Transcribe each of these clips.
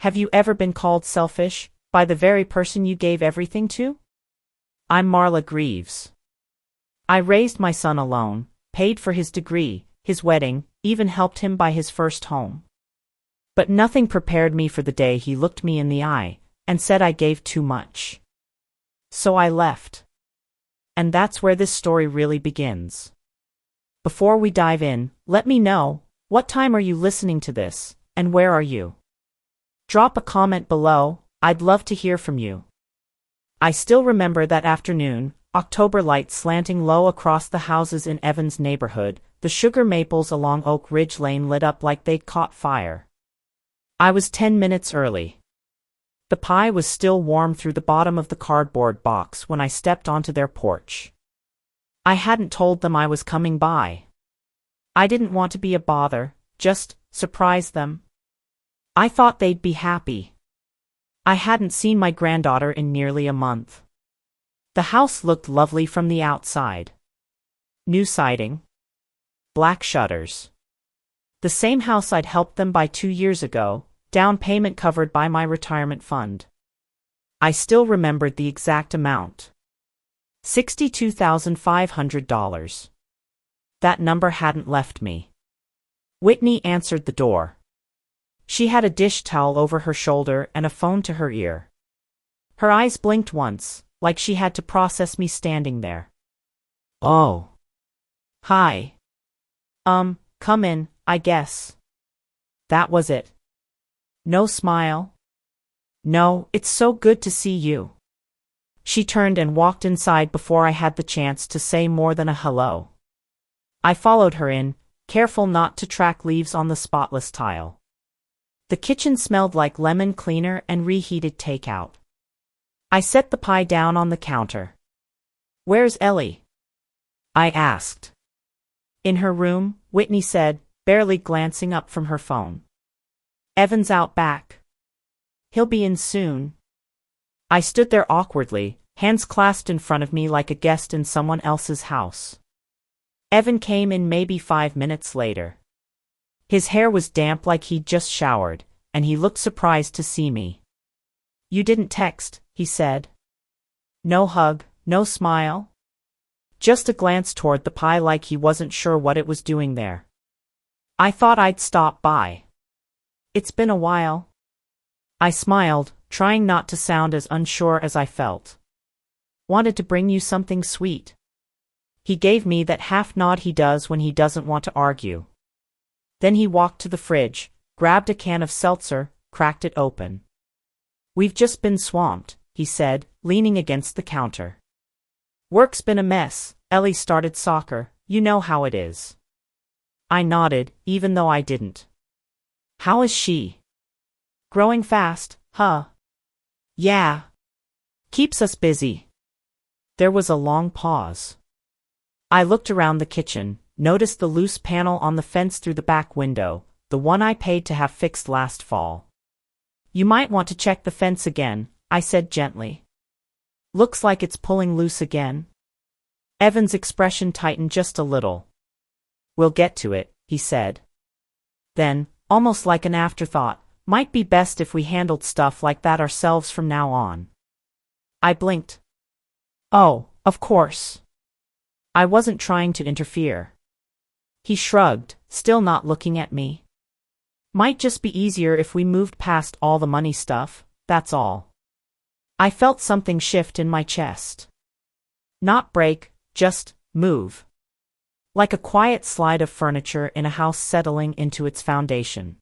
Have you ever been called selfish by the very person you gave everything to? I'm Marla Greaves. I raised my son alone, paid for his degree, his wedding, even helped him buy his first home. But nothing prepared me for the day he looked me in the eye and said I gave too much. So I left. And that's where this story really begins. Before we dive in, let me know, what time are you listening to this, and where are you? Drop a comment below, I'd love to hear from you. I still remember that afternoon, October light slanting low across the houses in Evan's neighborhood, the sugar maples along Oak Ridge Lane lit up like they'd caught fire. I was 10 minutes early. The pie was still warm through the bottom of the cardboard box when I stepped onto their porch. I hadn't told them I was coming by. I didn't want to be a bother, just surprise them. I thought they'd be happy. I hadn't seen my granddaughter in nearly a month. The house looked lovely from the outside. New siding. Black shutters. The same house I'd helped them buy 2 years ago, down payment covered by my retirement fund. I still remembered the exact amount. $62,500. That number hadn't left me. Whitney answered the door. She had a dish towel over her shoulder and a phone to her ear. Her eyes blinked once, like she had to process me standing there. Oh. Hi. Come in, I guess. That was it. No smile. No, it's so good to see you. She turned and walked inside before I had the chance to say more than a hello. I followed her in, careful not to track leaves on the spotless tile. The kitchen smelled like lemon cleaner and reheated takeout. I set the pie down on the counter. Where's Ellie? I asked. In her room, Whitney said, barely glancing up from her phone. Evan's out back. He'll be in soon. I stood there awkwardly, hands clasped in front of me like a guest in someone else's house. Evan came in maybe 5 minutes later. His hair was damp like he'd just showered, and he looked surprised to see me. You didn't text, he said. No hug, no smile. Just a glance toward the pie like he wasn't sure what it was doing there. I thought I'd stop by. It's been a while. I smiled, trying not to sound as unsure as I felt. Wanted to bring you something sweet. He gave me that half nod he does when he doesn't want to argue. Then he walked to the fridge, grabbed a can of seltzer, cracked it open. We've just been swamped, he said, leaning against the counter. Work's been a mess. Ellie started soccer, you know how it is. I nodded, even though I didn't. How is she? Growing fast, huh? Yeah. Keeps us busy. There was a long pause. I looked around the kitchen, noticed the loose panel on the fence through the back window, the one I paid to have fixed last fall. You might want to check the fence again, I said gently. Looks like it's pulling loose again. Evan's expression tightened just a little. We'll get to it, he said. Then, almost like an afterthought, might be best if we handled stuff like that ourselves from now on. I blinked. Oh, of course. I wasn't trying to interfere. He shrugged, still not looking at me. Might just be easier if we moved past all the money stuff, that's all. I felt something shift in my chest. Not break, just move. Like a quiet slide of furniture in a house settling into its foundation.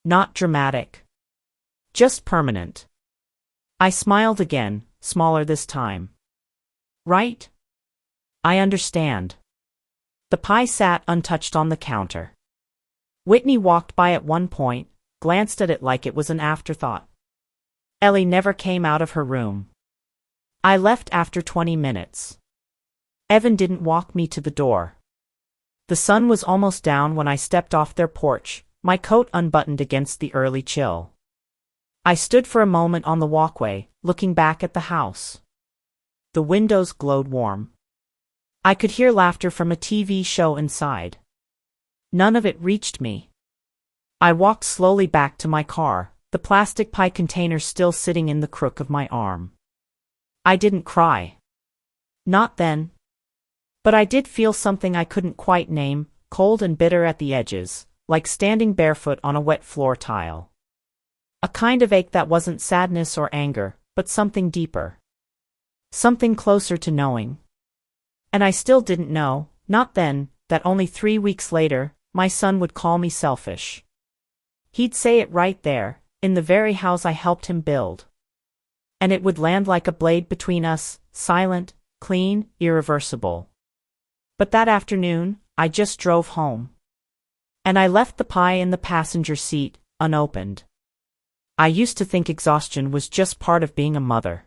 Not dramatic. Just permanent. I smiled again, smaller this time. Right? I understand. The pie sat untouched on the counter. Whitney walked by at one point, glanced at it like it was an afterthought. Ellie never came out of her room. I left after 20 minutes. Evan didn't walk me to the door. The sun was almost down when I stepped off their porch, my coat unbuttoned against the early chill. I stood for a moment on the walkway, looking back at the house. The windows glowed warm. I could hear laughter from a TV show inside. None of it reached me. I walked slowly back to my car, the plastic pie container still sitting in the crook of my arm. I didn't cry. Not then. But I did feel something I couldn't quite name, cold and bitter at the edges, like standing barefoot on a wet floor tile. A kind of ache that wasn't sadness or anger, but something deeper. Something closer to knowing. And I still didn't know, not then, that only 3 weeks later, my son would call me selfish. He'd say it right there, in the very house I helped him build. And it would land like a blade between us, silent, clean, irreversible. But that afternoon, I just drove home. And I left the pie in the passenger seat, unopened. I used to think exhaustion was just part of being a mother.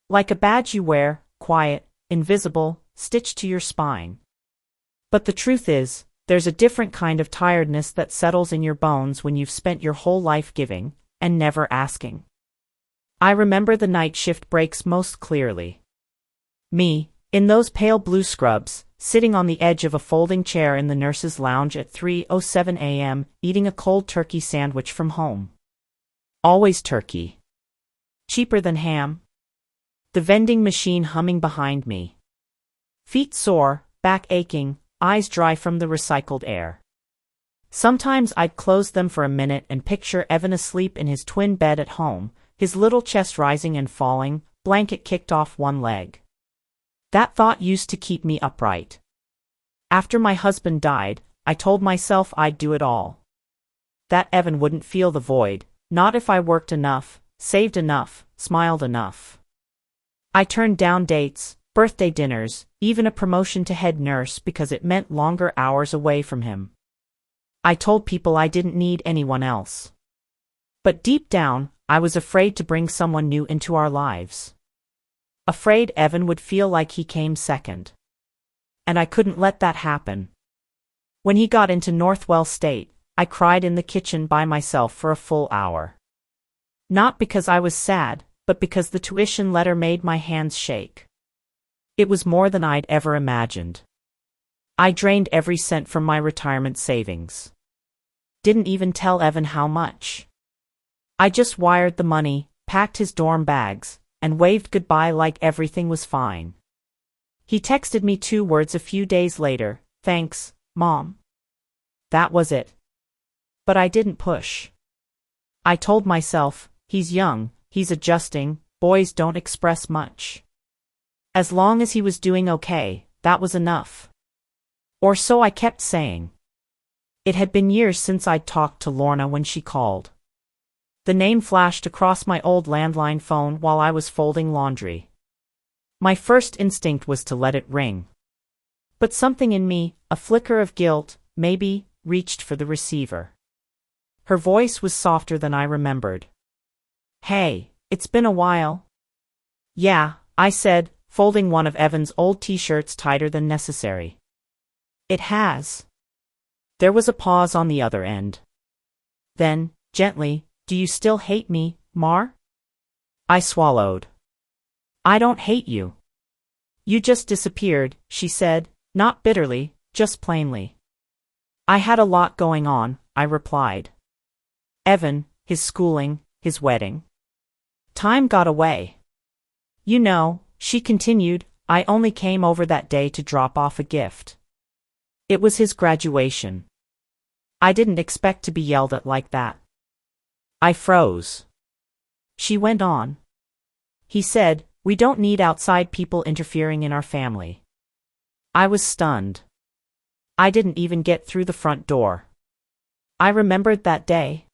Like a badge you wear, quiet, invisible, stitched to your spine. But the truth is, there's a different kind of tiredness that settles in your bones when you've spent your whole life giving, and never asking. I remember the night shift breaks most clearly. Me, in those pale blue scrubs, sitting on the edge of a folding chair in the nurse's lounge at 3:07 a.m., eating a cold turkey sandwich from home. Always turkey. Cheaper than ham. The vending machine humming behind me. Feet sore, back aching, eyes dry from the recycled air. Sometimes I'd close them for a minute and picture Evan asleep in his twin bed at home, his little chest rising and falling, blanket kicked off one leg. That thought used to keep me upright. After my husband died, I told myself I'd do it all. That Evan wouldn't feel the void, not if I worked enough, saved enough, smiled enough. I turned down dates, birthday dinners, even a promotion to head nurse because it meant longer hours away from him. I told people I didn't need anyone else. But deep down, I was afraid to bring someone new into our lives. Afraid Evan would feel like he came second. And I couldn't let that happen. When he got into Northwell State, I cried in the kitchen by myself for a full hour. Not because I was sad, but because the tuition letter made my hands shake. It was more than I'd ever imagined. I drained every cent from my retirement savings. Didn't even tell Evan how much. I just wired the money, packed his dorm bags, and waved goodbye like everything was fine. He texted me 2 words a few days later, "Thanks, Mom." That was it. But I didn't push. I told myself, he's young, he's adjusting, boys don't express much. As long as he was doing okay, that was enough. Or so I kept saying. It had been years since I'd talked to Lorna when she called. The name flashed across my old landline phone while I was folding laundry. My first instinct was to let it ring. But something in me, a flicker of guilt, maybe, reached for the receiver. Her voice was softer than I remembered. "Hey, it's been a while." "Yeah," I said, folding one of Evan's old t-shirts tighter than necessary. "It has." There was a pause on the other end. Then, gently, "Do you still hate me, Mar?" I swallowed. "I don't hate you. You just disappeared," she said, not bitterly, just plainly. "I had a lot going on," I replied. Evan, his schooling, his wedding. Time got away. "You know," she continued, "I only came over that day to drop off a gift. It was his graduation. I didn't expect to be yelled at like that." I froze. She went on. "He said, we don't need outside people interfering in our family." I was stunned. I didn't even get through the front door. I remembered that day.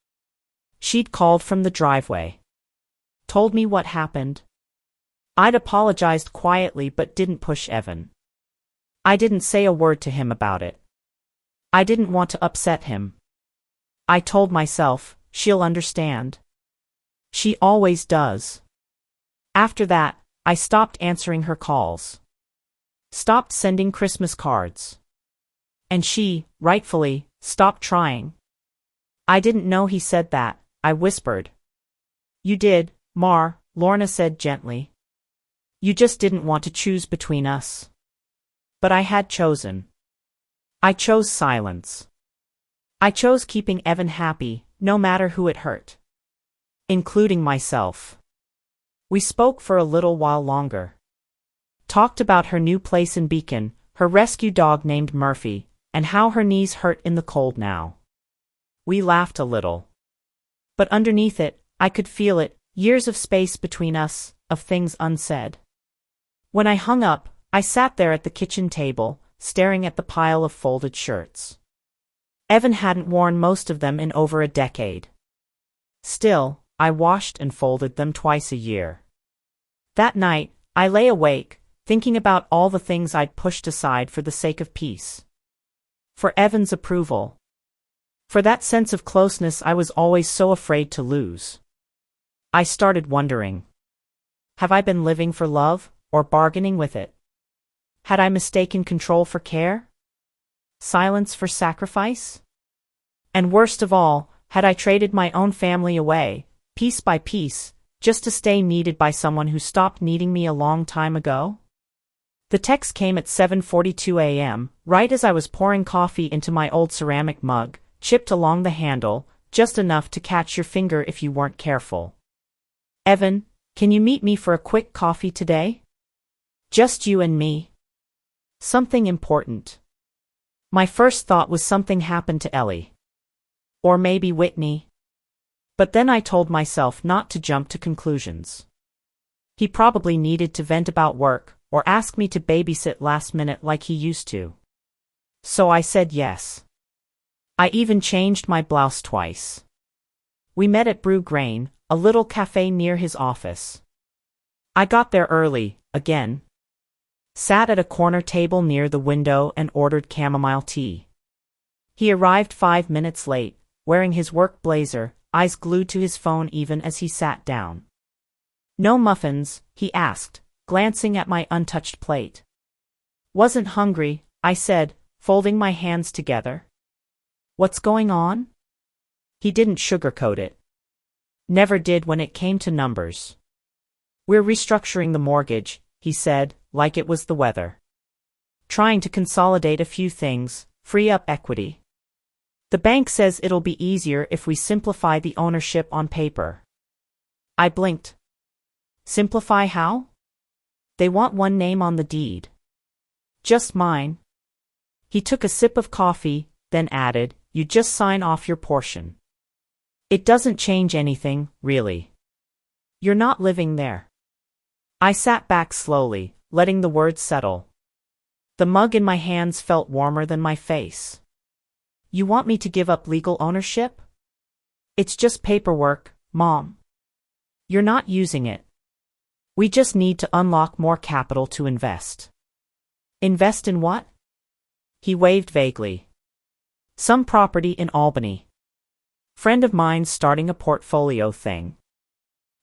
She'd called from the driveway. Told me what happened. I'd apologized quietly but didn't push Evan. I didn't say a word to him about it. I didn't want to upset him. I told myself, she'll understand. She always does. After that, I stopped answering her calls. Stopped sending Christmas cards. And she, rightfully, stopped trying. "I didn't know he said that," I whispered. "You did, Mar," Lorna said gently. "You just didn't want to choose between us." But I had chosen. I chose silence. I chose keeping Evan happy, no matter who it hurt. including myself. We spoke for a little while longer. Talked about her new place in Beacon, her rescue dog named Murphy, and how her knees hurt in the cold now. We laughed a little. But underneath it, I could feel it, years of space between us, of things unsaid. When I hung up, I sat there at the kitchen table, staring at the pile of folded shirts. Evan hadn't worn most of them in over a decade. Still, I washed and folded them twice a year. That night, I lay awake, thinking about all the things I'd pushed aside for the sake of peace. For Evan's approval. For that sense of closeness I was always so afraid to lose. I started wondering. Have I been living for love, or bargaining with it? Had I mistaken control for care? Silence for sacrifice? And worst of all, had I traded my own family away, piece by piece, just to stay needed by someone who stopped needing me a long time ago? The text came at 7:42 a.m., right as I was pouring coffee into my old ceramic mug, chipped along the handle, just enough to catch your finger if you weren't careful. Evan, can you meet me for a quick coffee today? Just you and me. Something important. My first thought was something happened to Ellie. Or maybe Whitney. But then I told myself not to jump to conclusions. He probably needed to vent about work, or ask me to babysit last minute like he used to. So I said yes. I even changed my blouse twice. We met at Brew Grain, a little cafe near his office. I got there early, again. Sat at a corner table near the window and ordered chamomile tea. He arrived 5 minutes late, wearing his work blazer, eyes glued to his phone even as he sat down. No muffins, he asked, glancing at my untouched plate. Wasn't hungry, I said, folding my hands together. What's going on? He didn't sugarcoat it. Never did when it came to numbers. We're restructuring the mortgage, he said, like it was the weather. Trying to consolidate a few things, free up equity. The bank says it'll be easier if we simplify the ownership on paper. I blinked. Simplify how? They want one name on the deed. Just mine. He took a sip of coffee, then added, you just sign off your portion. It doesn't change anything, really. You're not living there. I sat back slowly, letting the words settle. The mug in my hands felt warmer than my face. You want me to give up legal ownership? It's just paperwork, Mom. You're not using it. We just need to unlock more capital to invest. Invest in what? He waved vaguely. Some property in Albany. Friend of mine's starting a portfolio thing.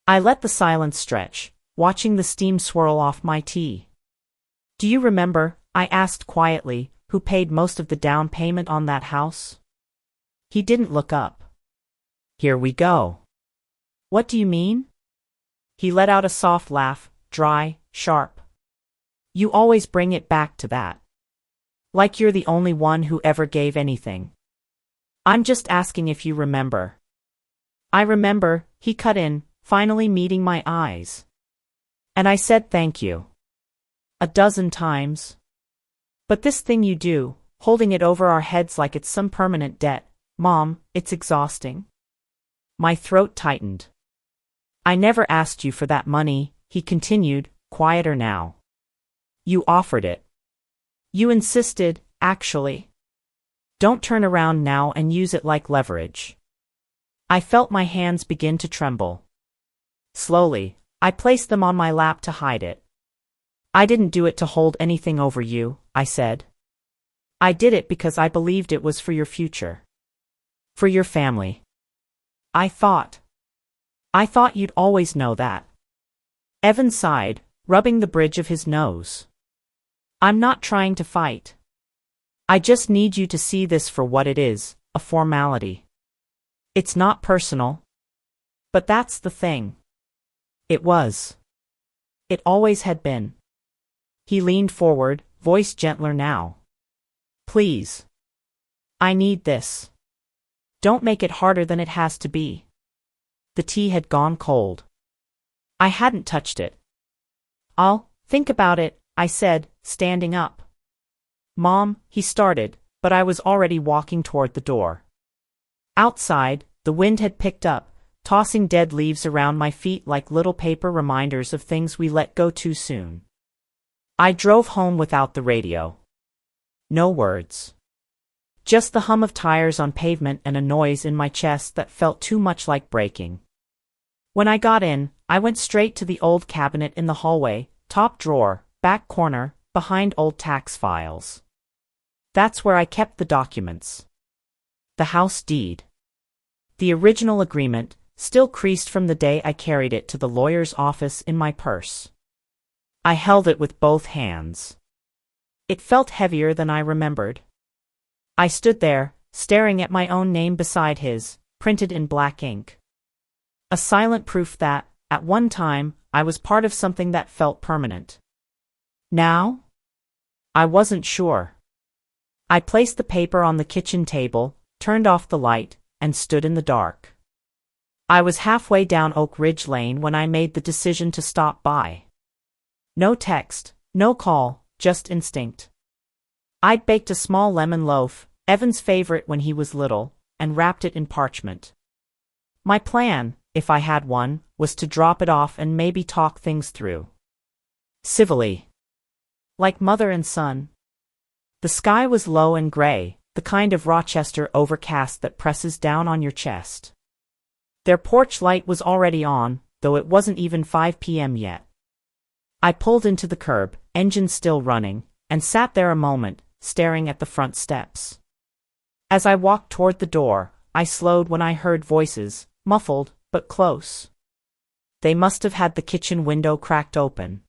I let the silence stretch, watching the steam swirl off my tea. Do you remember, I asked quietly, who paid most of the down payment on that house? He didn't look up. Here we go. What do you mean? He let out a soft laugh, dry, sharp. You always bring it back to that. Like you're the only one who ever gave anything. I'm just asking if you remember. I remember, he cut in, finally meeting my eyes. And I said thank you. 12 times. But this thing you do, holding it over our heads like it's some permanent debt, Mom, it's exhausting. My throat tightened. I never asked you for that money, he continued, quieter now. You offered it. You insisted, actually. Don't turn around now and use it like leverage. I felt my hands begin to tremble. Slowly, I placed them on my lap to hide it. I didn't do it to hold anything over you, I said. I did it because I believed it was for your future. For your family. I thought you'd always know that. Evan sighed, rubbing the bridge of his nose. I'm not trying to fight. I just need you to see this for what it is, a formality. It's not personal. But that's the thing. It was. It always had been. He leaned forward, voice gentler now. Please. I need this. Don't make it harder than it has to be. The tea had gone cold. I hadn't touched it. "I'll think about it," I said, standing up. "Mom," he started, but I was already walking toward the door. Outside, the wind had picked up, tossing dead leaves around my feet like little paper reminders of things we let go too soon. I drove home without the radio. No words. Just the hum of tires on pavement and a noise in my chest that felt too much like breaking. When I got in, I went straight to the old cabinet in the hallway, top drawer, back corner, behind old tax files. That's where I kept the documents. The house deed. The original agreement, still creased from the day I carried it to the lawyer's office in my purse. I held it with both hands. It felt heavier than I remembered. I stood there, staring at my own name beside his, printed in black ink. A silent proof that, at one time, I was part of something that felt permanent. Now? I wasn't sure. I placed the paper on the kitchen table, turned off the light, and stood in the dark. I was halfway down Oak Ridge Lane when I made the decision to stop by. No text, no call, just instinct. I'd baked a small lemon loaf, Evan's favorite when he was little, and wrapped it in parchment. My plan, if I had one, was to drop it off and maybe talk things through. Civilly. Like mother and son. The sky was low and gray, the kind of Rochester overcast that presses down on your chest. Their porch light was already on, though it wasn't even 5 p.m. yet. I pulled into the curb, engine still running, and sat there a moment, staring at the front steps. As I walked toward the door, I slowed when I heard voices, muffled, but close. They must have had the kitchen window cracked open.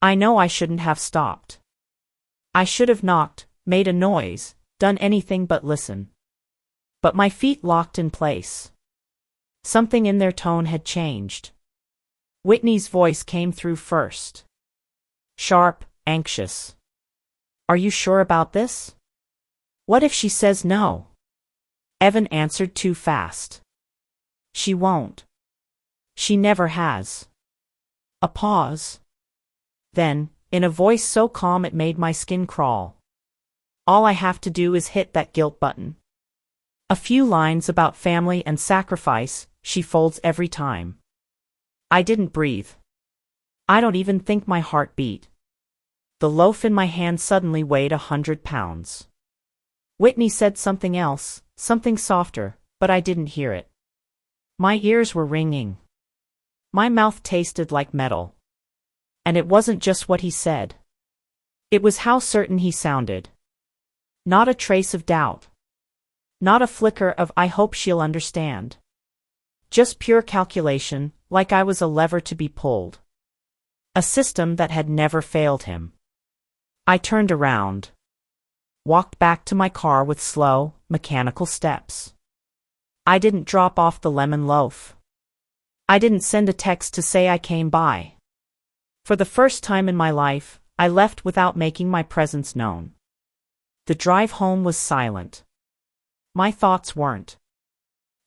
I know I shouldn't have stopped. I should have knocked, made a noise, done anything but listen. But my feet locked in place. Something in their tone had changed. Whitney's voice came through first. Sharp, anxious. "Are you sure about this? What if she says no?" Evan answered too fast. "She won't. She never has." A pause. Then, in a voice so calm it made my skin crawl. "All I have to do is hit that guilt button. A few lines about family and sacrifice, she folds every time." I didn't breathe. I don't even think my heart beat. The loaf in my hand suddenly weighed 100 pounds. Whitney said something else, something softer, but I didn't hear it. My ears were ringing. My mouth tasted like metal. And it wasn't just what he said. It was how certain he sounded. Not a trace of doubt. Not a flicker of "I hope she'll understand." Just pure calculation, like I was a lever to be pulled. A system that had never failed him. I turned around. Walked back to my car with slow, mechanical steps. I didn't drop off the lemon loaf. I didn't send a text to say I came by. For the first time in my life, I left without making my presence known. The drive home was silent. My thoughts weren't.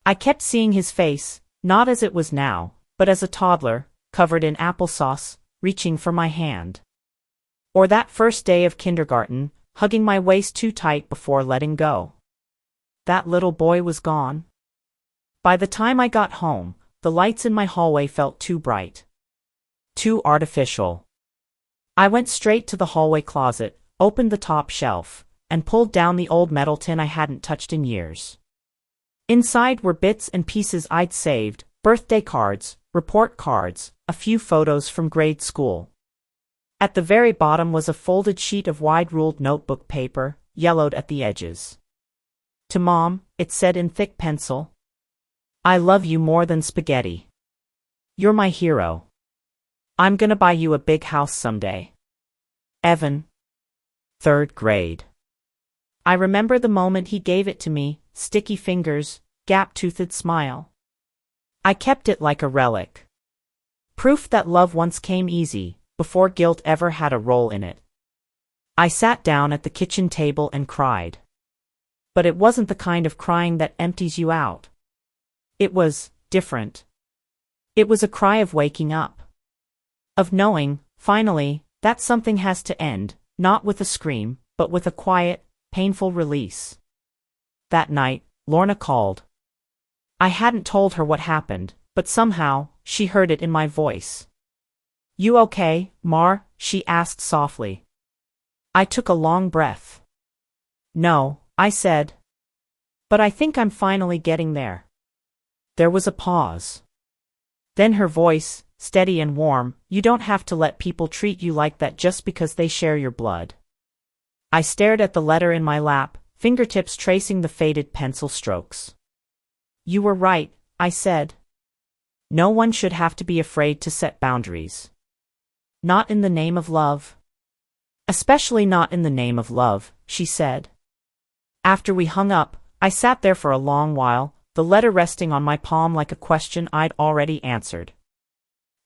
I kept seeing his face, not as it was now, but as a toddler, covered in applesauce, reaching for my hand. Or that first day of kindergarten, hugging my waist too tight before letting go. That little boy was gone. By the time I got home, the lights in my hallway felt too bright. Too artificial. I went straight to the hallway closet, opened the top shelf, and pulled down the old metal tin I hadn't touched in years. Inside were bits and pieces I'd saved, birthday cards, report cards, a few photos from grade school. At the very bottom was a folded sheet of wide-ruled notebook paper, yellowed at the edges. To Mom, it said in thick pencil, "I love you more than spaghetti. You're my hero. I'm gonna buy you a big house someday. Evan." 3rd grade. I remember the moment he gave it to me, sticky fingers, gap-toothed smile. I kept it like a relic. Proof that love once came easy, before guilt ever had a role in it. I sat down at the kitchen table and cried. But it wasn't the kind of crying that empties you out. It was different. It was a cry of waking up. Of knowing, finally, that something has to end, not with a scream, but with a quiet, painful release. That night, Lorna called. I hadn't told her what happened, but somehow, she heard it in my voice. "You okay, Mar?" she asked softly. I took a long breath. "No," I said. "But I think I'm finally getting there." There was a pause. Then her voice, steady and warm, "You don't have to let people treat you like that just because they share your blood." I stared at the letter in my lap, fingertips tracing the faded pencil strokes. "You were right," I said. "No one should have to be afraid to set boundaries. Not in the name of love." "Especially not in the name of love," she said. After we hung up, I sat there for a long while, the letter resting on my palm like a question I'd already answered.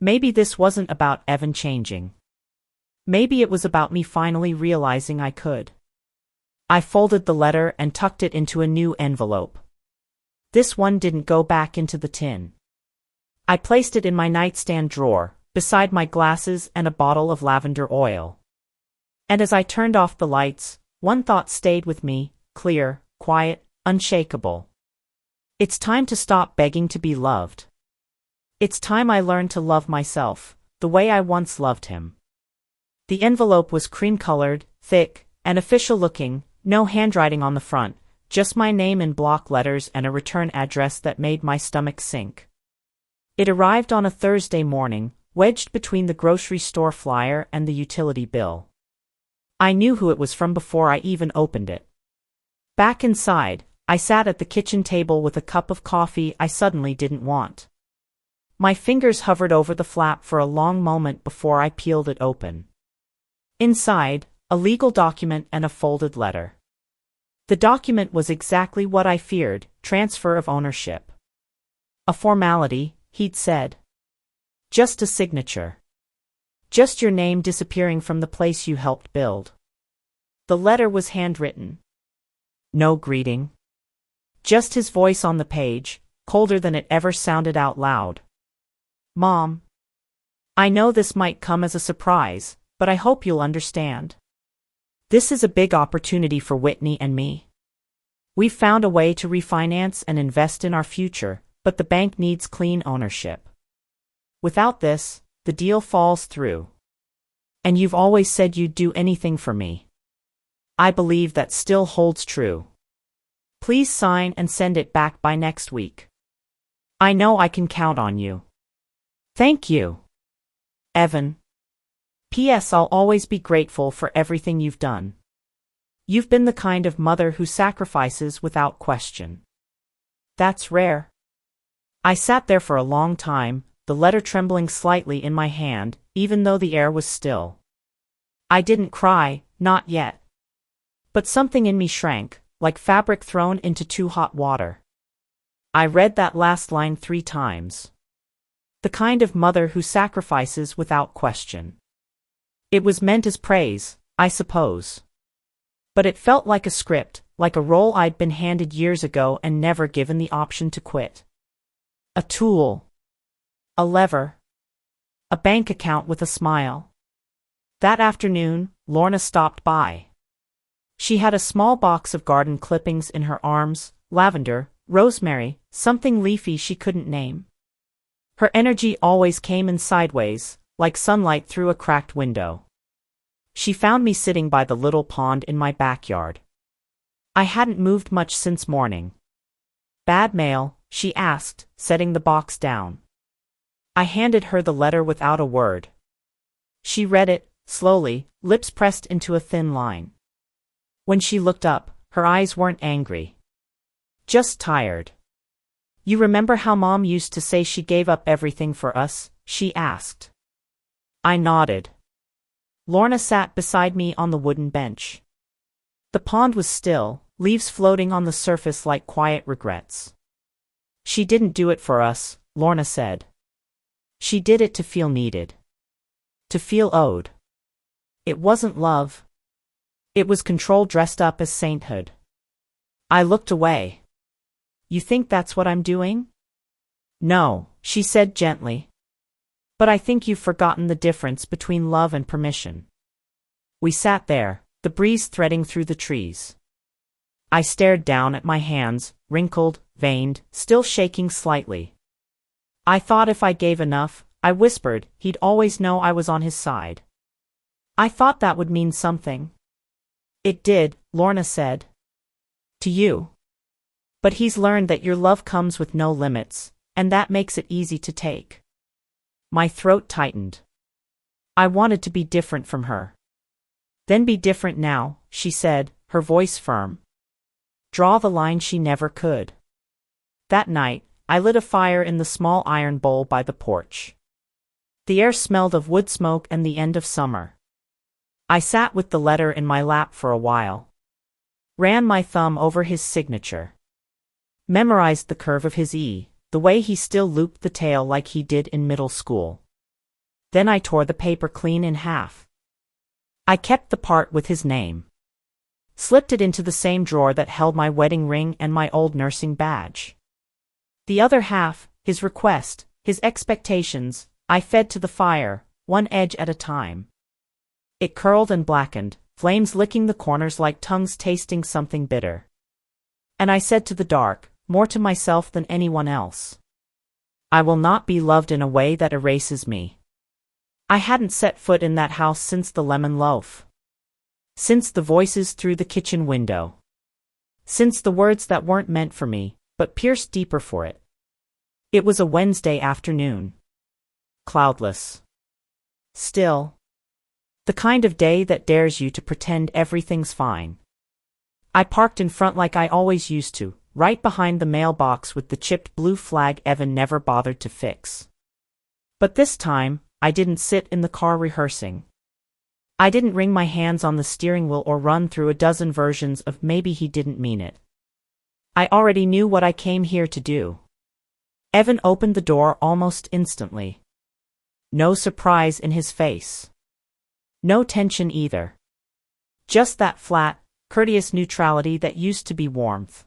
Maybe this wasn't about Evan changing. Maybe it was about me finally realizing I could. I folded the letter and tucked it into a new envelope. This one didn't go back into the tin. I placed it in my nightstand drawer, beside my glasses and a bottle of lavender oil. And as I turned off the lights, one thought stayed with me, clear, quiet, unshakable. It's time to stop begging to be loved. It's time I learned to love myself, the way I once loved him. The envelope was cream-colored, thick, and official-looking, no handwriting on the front, just my name in block letters and a return address that made my stomach sink. It arrived on a Thursday morning, wedged between the grocery store flyer and the utility bill. I knew who it was from before I even opened it. Back inside, I sat at the kitchen table with a cup of coffee I suddenly didn't want. My fingers hovered over the flap for a long moment before I peeled it open. Inside, a legal document and a folded letter. The document was exactly what I feared, transfer of ownership. A formality, he'd said. Just a signature. Just your name disappearing from the place you helped build. The letter was handwritten. No greeting. Just his voice on the page, colder than it ever sounded out loud. "Mom. I know this might come as a surprise, but I hope you'll understand. This is a big opportunity for Whitney and me. We've found a way to refinance and invest in our future, but the bank needs clean ownership. Without this, the deal falls through. And you've always said you'd do anything for me. I believe that still holds true. Please sign and send it back by next week. I know I can count on you. Thank you. Evan. P.S. I'll always be grateful for everything you've done. You've been the kind of mother who sacrifices without question. That's rare." I sat there for a long time, the letter trembling slightly in my hand, even though the air was still. I didn't cry, not yet. But something in me shrank, like fabric thrown into too hot water. I read that last line 3 times. The kind of mother who sacrifices without question. It was meant as praise, I suppose. But it felt like a script, like a role I'd been handed years ago and never given the option to quit. A tool. A lever. A bank account with a smile. That afternoon, Lorna stopped by. She had a small box of garden clippings in her arms, lavender, rosemary, something leafy she couldn't name. Her energy always came in sideways, like sunlight through a cracked window. She found me sitting by the little pond in my backyard. I hadn't moved much since morning. "Bad mail?" she asked, setting the box down. I handed her the letter without a word. She read it, slowly, lips pressed into a thin line. When she looked up, her eyes weren't angry. Just tired. "You remember how Mom used to say she gave up everything for us?" she asked. I nodded. Lorna sat beside me on the wooden bench. The pond was still, leaves floating on the surface like quiet regrets. "She didn't do it for us," Lorna said. "She did it to feel needed. To feel owed. It wasn't love. It was control dressed up as sainthood." I looked away. "You think that's what I'm doing?" No, she said gently. But I think you've forgotten the difference between love and permission. We sat there, the breeze threading through the trees. I stared down at my hands, wrinkled, veined, still shaking slightly. I thought if I gave enough, I whispered, he'd always know I was on his side. I thought that would mean something. It did, Lorna said. To you. But he's learned that your love comes with no limits, and that makes it easy to take. My throat tightened. I wanted to be different from her. Then be different now, she said, her voice firm. Draw the line she never could. That night, I lit a fire in the small iron bowl by the porch. The air smelled of wood smoke and the end of summer. I sat with the letter in my lap for a while. Ran my thumb over his signature. Memorized the curve of his E, the way he still looped the tail like he did in middle school. Then I tore the paper clean in half. I kept the part with his name. Slipped it into the same drawer that held my wedding ring and my old nursing badge. The other half, his request, his expectations, I fed to the fire, one edge at a time. It curled and blackened, flames licking the corners like tongues tasting something bitter. And I said to the dark, more to myself than anyone else, I will not be loved in a way that erases me. I hadn't set foot in that house since the lemon loaf. Since the voices through the kitchen window. Since the words that weren't meant for me, but pierced deeper for it. It was a Wednesday afternoon. Cloudless. Still. The kind of day that dares you to pretend everything's fine. I parked in front like I always used to, right behind the mailbox with the chipped blue flag Evan never bothered to fix. But this time, I didn't sit in the car rehearsing. I didn't wring my hands on the steering wheel or run through a dozen versions of maybe he didn't mean it. I already knew what I came here to do. Evan opened the door almost instantly. No surprise in his face. No tension either. Just that flat, courteous neutrality that used to be warmth.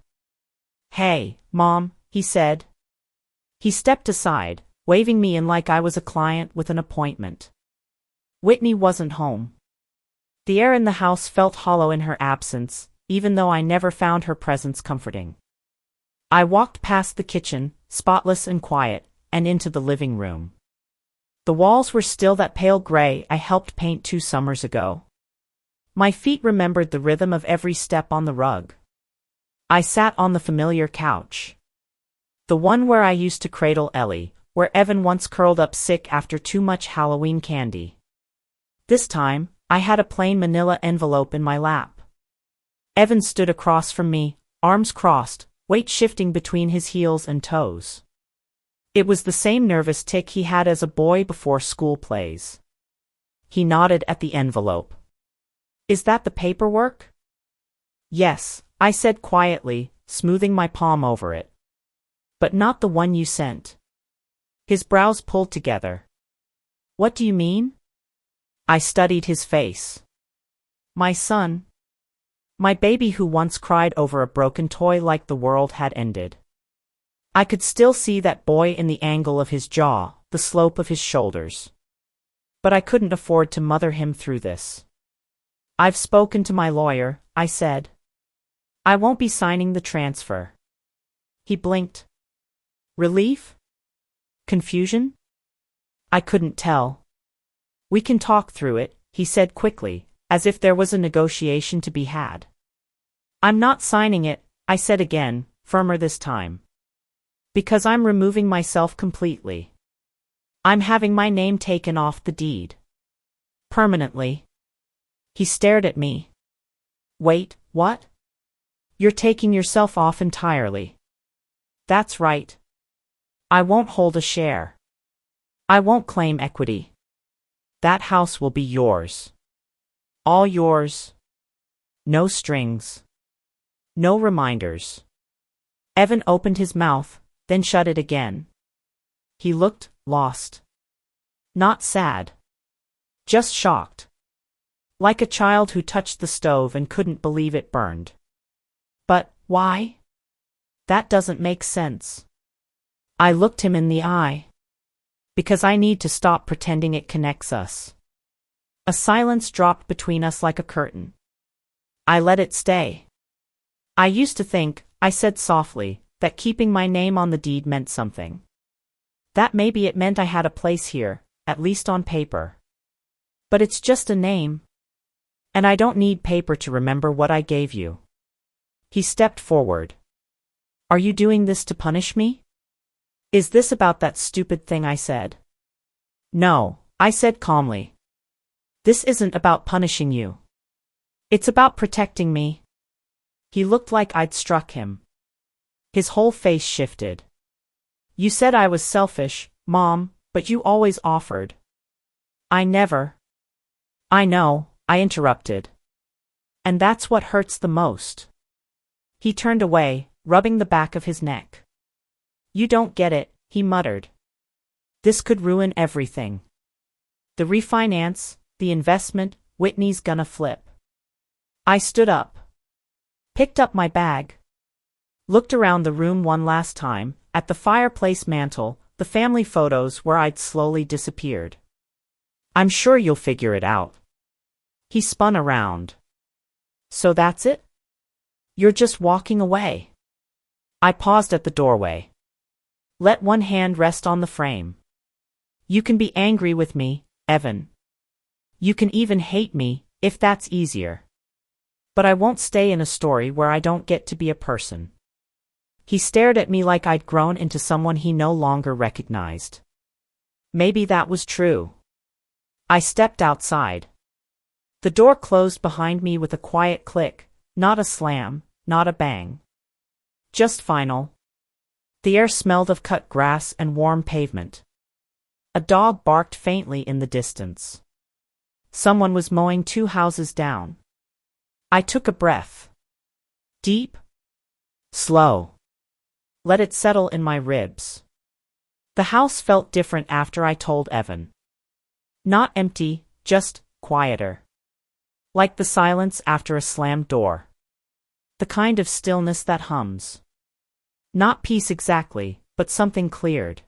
Hey, Mom, he said. He stepped aside, waving me in like I was a client with an appointment. Whitney wasn't home. The air in the house felt hollow in her absence, even though I never found her presence comforting. I walked past the kitchen, spotless and quiet, and into the living room. The walls were still that pale gray I helped paint 2 summers ago. My feet remembered the rhythm of every step on the rug. I sat on the familiar couch. The one where I used to cradle Ellie, where Evan once curled up sick after too much Halloween candy. This time, I had a plain manila envelope in my lap. Evan stood across from me, arms crossed, weight shifting between his heels and toes. It was the same nervous tic he had as a boy before school plays. He nodded at the envelope. Is that the paperwork? Yes, I said quietly, smoothing my palm over it. But not the one you sent. His brows pulled together. What do you mean? I studied his face. My son. My baby who once cried over a broken toy like the world had ended. I could still see that boy in the angle of his jaw, the slope of his shoulders. But I couldn't afford to mother him through this. I've spoken to my lawyer, I said. I won't be signing the transfer. He blinked. Relief? Confusion? I couldn't tell. We can talk through it, he said quickly, as if there was a negotiation to be had. I'm not signing it, I said again, firmer this time. Because I'm removing myself completely. I'm having my name taken off the deed. Permanently. He stared at me. Wait, what? You're taking yourself off entirely. That's right. I won't hold a share. I won't claim equity. That house will be yours. All yours. No strings. No reminders. Evan opened his mouth, then shut it again. He looked lost. Not sad. Just shocked. Like a child who touched the stove and couldn't believe it burned. But why? That doesn't make sense. I looked him in the eye. Because I need to stop pretending it connects us. A silence dropped between us like a curtain. I let it stay. I used to think, I said softly, that keeping my name on the deed meant something. That maybe it meant I had a place here, at least on paper. But it's just a name. And I don't need paper to remember what I gave you. He stepped forward. Are you doing this to punish me? Is this about that stupid thing I said? No, I said calmly. This isn't about punishing you. It's about protecting me. He looked like I'd struck him. His whole face shifted. You said I was selfish, Mom, but you always offered. I never. I know, I interrupted. And that's what hurts the most. He turned away, rubbing the back of his neck. You don't get it, he muttered. This could ruin everything. The refinance, the investment, Whitney's gonna flip. I stood up. Picked up my bag. Looked around the room one last time, at the fireplace mantel, the family photos where I'd slowly disappeared. I'm sure you'll figure it out. He spun around. So that's it? You're just walking away. I paused at the doorway. Let one hand rest on the frame. You can be angry with me, Evan. You can even hate me, if that's easier. But I won't stay in a story where I don't get to be a person. He stared at me like I'd grown into someone he no longer recognized. Maybe that was true. I stepped outside. The door closed behind me with a quiet click, not a slam, not a bang. Just final. The air smelled of cut grass and warm pavement. A dog barked faintly in the distance. Someone was mowing 2 houses down. I took a breath. Deep. Slow. Let it settle in my ribs. The house felt different after I told Evan. Not empty, just quieter. Like the silence after a slammed door. The kind of stillness that hums. Not peace exactly, but something cleared.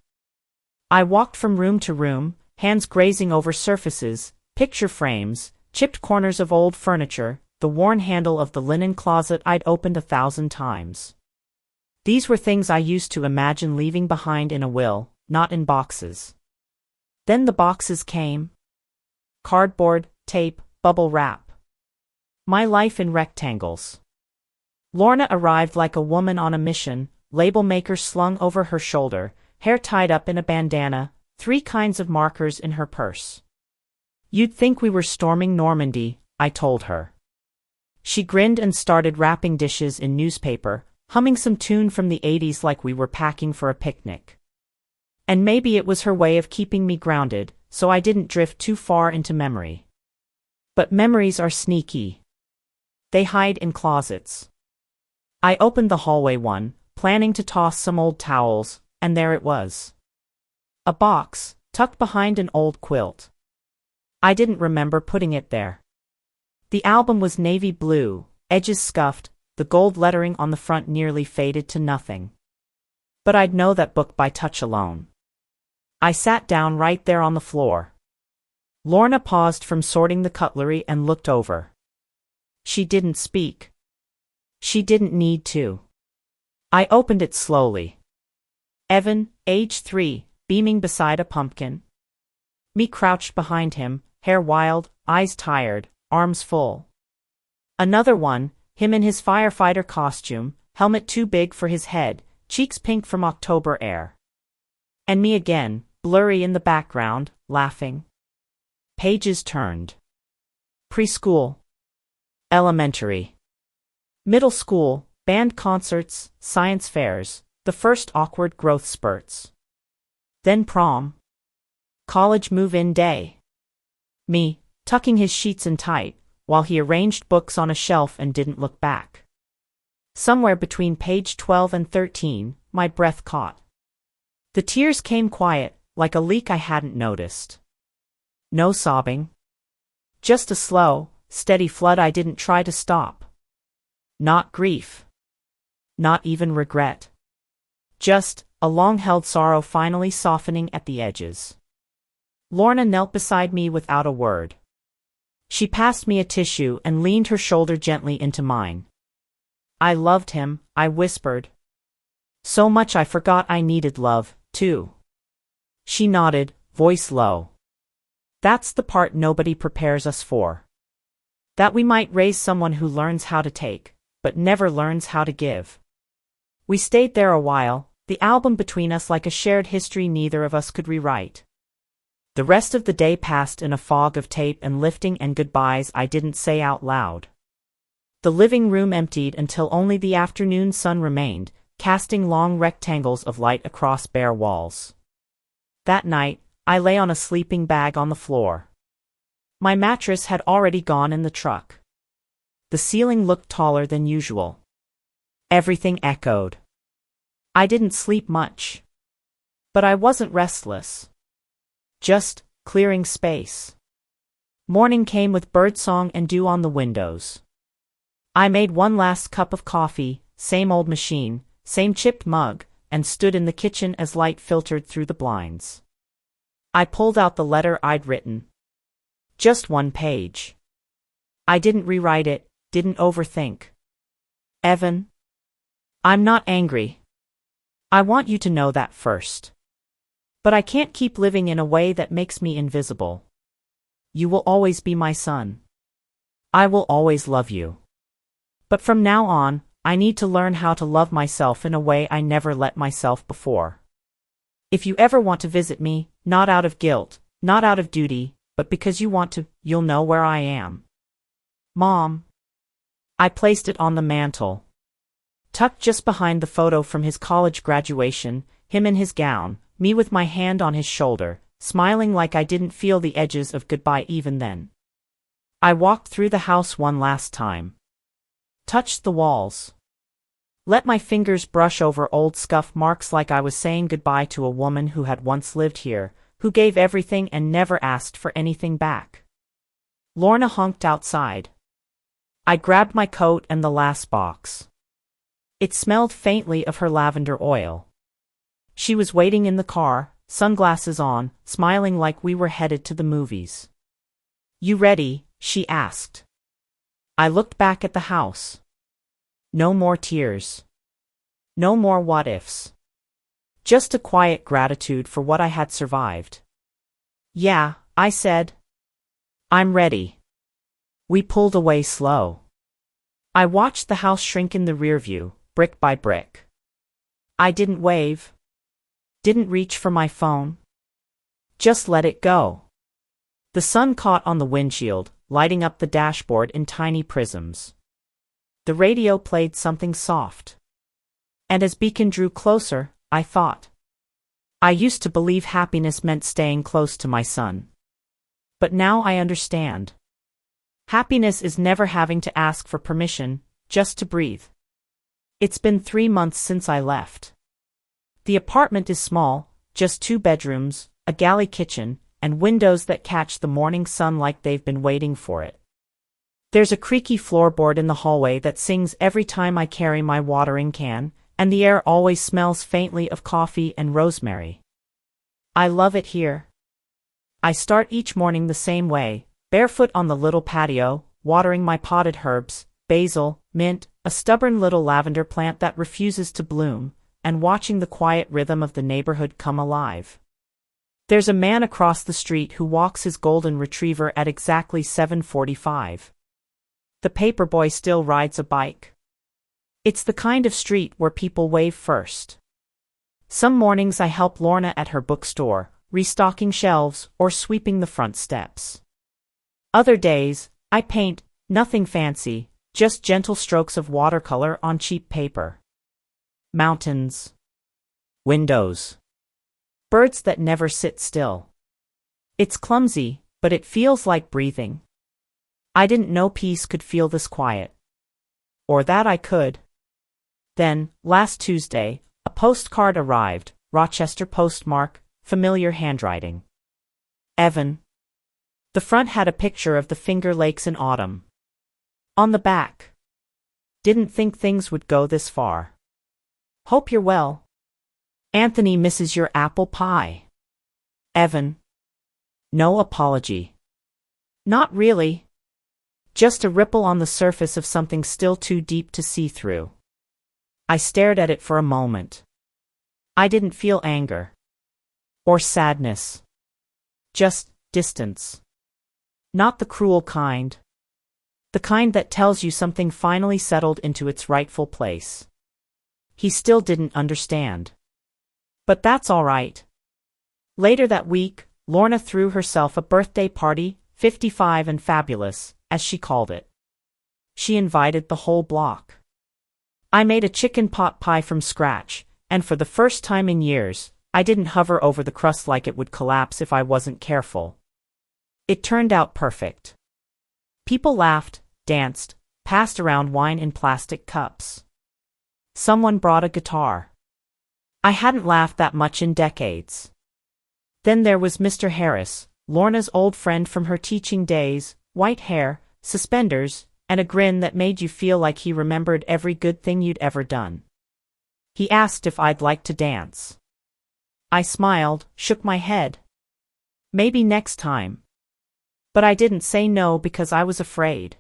I walked from room to room, hands grazing over surfaces, picture frames, chipped corners of old furniture, the worn handle of the linen closet I'd opened 1,000 times. These were things I used to imagine leaving behind in a will, not in boxes. Then the boxes came. Cardboard, tape, bubble wrap. My life in rectangles. Lorna arrived like a woman on a mission, label maker slung over her shoulder, hair tied up in a bandana, 3 kinds of markers in her purse. You'd think we were storming Normandy, I told her. She grinned and started wrapping dishes in newspaper, humming some tune from the 80s like we were packing for a picnic. And maybe it was her way of keeping me grounded, so I didn't drift too far into memory. But memories are sneaky. They hide in closets. I opened the hallway one, planning to toss some old towels, and there it was. A box, tucked behind an old quilt. I didn't remember putting it there. The album was navy blue, edges scuffed, the gold lettering on the front nearly faded to nothing. But I'd know that book by touch alone. I sat down right there on the floor. Lorna paused from sorting the cutlery and looked over. She didn't speak. She didn't need to. I opened it slowly. Evan, age 3, beaming beside a pumpkin. Me crouched behind him, hair wild, eyes tired, arms full. Another one, him in his firefighter costume, helmet too big for his head, cheeks pink from October air. And me again, blurry in the background, laughing. Pages turned. Preschool. Elementary. Middle school, band concerts, science fairs, the first awkward growth spurts. Then prom. College move-in day. Me, tucking his sheets in tight, while he arranged books on a shelf and didn't look back. Somewhere between page 12 and 13, my breath caught. The tears came quiet, like a leak I hadn't noticed. No sobbing. Just a slow, steady flood I didn't try to stop. Not grief. Not even regret. Just a long-held sorrow finally softening at the edges. Lorna knelt beside me without a word. She passed me a tissue and leaned her shoulder gently into mine. I loved him, I whispered. So much I forgot I needed love, too. She nodded, voice low. That's the part nobody prepares us for. That we might raise someone who learns how to take, but never learns how to give. We stayed there a while, the album between us like a shared history neither of us could rewrite. The rest of the day passed in a fog of tape and lifting and goodbyes I didn't say out loud. The living room emptied until only the afternoon sun remained, casting long rectangles of light across bare walls. That night, I lay on a sleeping bag on the floor. My mattress had already gone in the truck. The ceiling looked taller than usual. Everything echoed. I didn't sleep much. But I wasn't restless. Just clearing space. Morning came with birdsong and dew on the windows. I made one last cup of coffee, same old machine, same chipped mug, and stood in the kitchen as light filtered through the blinds. I pulled out the letter I'd written. Just one page. I didn't rewrite it, didn't overthink. Evan, I'm not angry. I want you to know that first. But I can't keep living in a way that makes me invisible. You will always be my son. I will always love you. But from now on, I need to learn how to love myself in a way I never let myself before. If you ever want to visit me, not out of guilt, not out of duty, but because you want to, you'll know where I am. Mom. I placed it on the mantel. Tucked just behind the photo from his college graduation, him in his gown, me with my hand on his shoulder, smiling like I didn't feel the edges of goodbye even then. I walked through the house one last time. Touched the walls. Let my fingers brush over old scuff marks like I was saying goodbye to a woman who had once lived here, who gave everything and never asked for anything back. Lorna honked outside. I grabbed my coat and the last box. It smelled faintly of her lavender oil. She was waiting in the car, sunglasses on, smiling like we were headed to the movies. You ready? She asked. I looked back at the house. No more tears. No more what-ifs. Just a quiet gratitude for what I had survived. Yeah, I said. I'm ready. We pulled away slow. I watched the house shrink in the rear view, brick by brick. I didn't wave. Didn't reach for my phone. Just let it go. The sun caught on the windshield, lighting up the dashboard in tiny prisms. The radio played something soft. And as Beacon drew closer, I thought. I used to believe happiness meant staying close to my son. But now I understand. Happiness is never having to ask for permission, just to breathe. It's been 3 months since I left. The apartment is small, just 2 bedrooms, a galley kitchen, and windows that catch the morning sun like they've been waiting for it. There's a creaky floorboard in the hallway that sings every time I carry my watering can, and the air always smells faintly of coffee and rosemary. I love it here. I start each morning the same way, barefoot on the little patio, watering my potted herbs, basil, mint, a stubborn little lavender plant that refuses to bloom, and watching the quiet rhythm of the neighborhood come alive. There's a man across the street who walks his golden retriever at exactly 7:45. The paperboy still rides a bike. It's the kind of street where people wave first. Some mornings I help Lorna at her bookstore, restocking shelves or sweeping the front steps. Other days, I paint, nothing fancy, just gentle strokes of watercolor on cheap paper. Mountains. Windows. Birds that never sit still. It's clumsy, but it feels like breathing. I didn't know peace could feel this quiet. Or that I could. Then, last Tuesday, a postcard arrived, Rochester postmark, familiar handwriting. Evan. The front had a picture of the Finger Lakes in autumn. On the back. Didn't think things would go this far. Hope you're well. Anthony misses your apple pie. Evan. No apology. Not really. Just a ripple on the surface of something still too deep to see through. I stared at it for a moment. I didn't feel anger. Or sadness. Just distance. Not the cruel kind. The kind that tells you something finally settled into its rightful place. He still didn't understand. But that's all right. Later that week, Lorna threw herself a birthday party, 55 and fabulous, as she called it. She invited the whole block. I made a chicken pot pie from scratch, and for the first time in years, I didn't hover over the crust like it would collapse if I wasn't careful. It turned out perfect. People laughed, danced, passed around wine in plastic cups. Someone brought a guitar. I hadn't laughed that much in decades. Then there was Mr. Harris, Lorna's old friend from her teaching days, white hair, suspenders, and a grin that made you feel like he remembered every good thing you'd ever done. He asked if I'd like to dance. I smiled, shook my head. Maybe next time. But I didn't say no because I was afraid.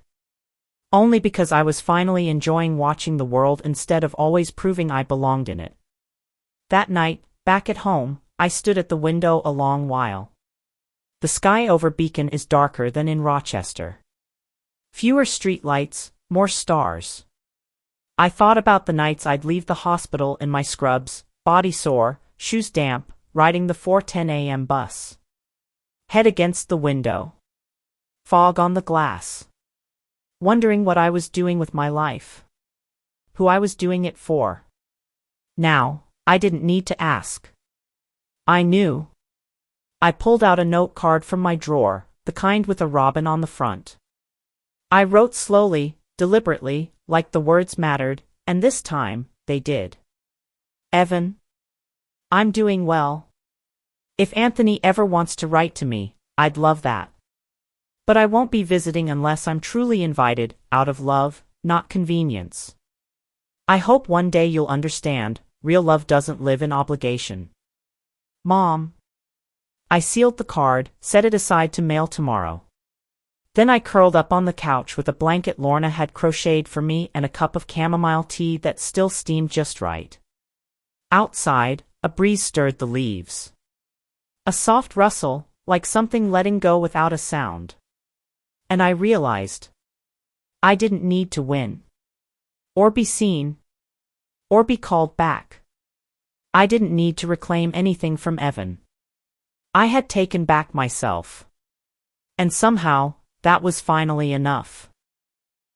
Only because I was finally enjoying watching the world instead of always proving I belonged in it. That night, back at home, I stood at the window a long while. The sky over Beacon is darker than in Rochester. Fewer street lights, more stars. I thought about the nights I'd leave the hospital in my scrubs, body sore, shoes damp, riding the 4:10 a.m. bus. Head against the window. Fog on the glass. Wondering what I was doing with my life. Who I was doing it for. Now, I didn't need to ask. I knew. I pulled out a note card from my drawer, the kind with a robin on the front. I wrote slowly, deliberately, like the words mattered, and this time, they did. Evan. I'm doing well. If Anthony ever wants to write to me, I'd love that. But I won't be visiting unless I'm truly invited, out of love, not convenience. I hope one day you'll understand, real love doesn't live in obligation. Mom. I sealed the card, set it aside to mail tomorrow. Then I curled up on the couch with a blanket Lorna had crocheted for me and a cup of chamomile tea that still steamed just right. Outside, a breeze stirred the leaves. A soft rustle, like something letting go without a sound. And I realized I didn't need to win. Or be seen. Or be called back. I didn't need to reclaim anything from Evan. I had taken back myself. And somehow, that was finally enough.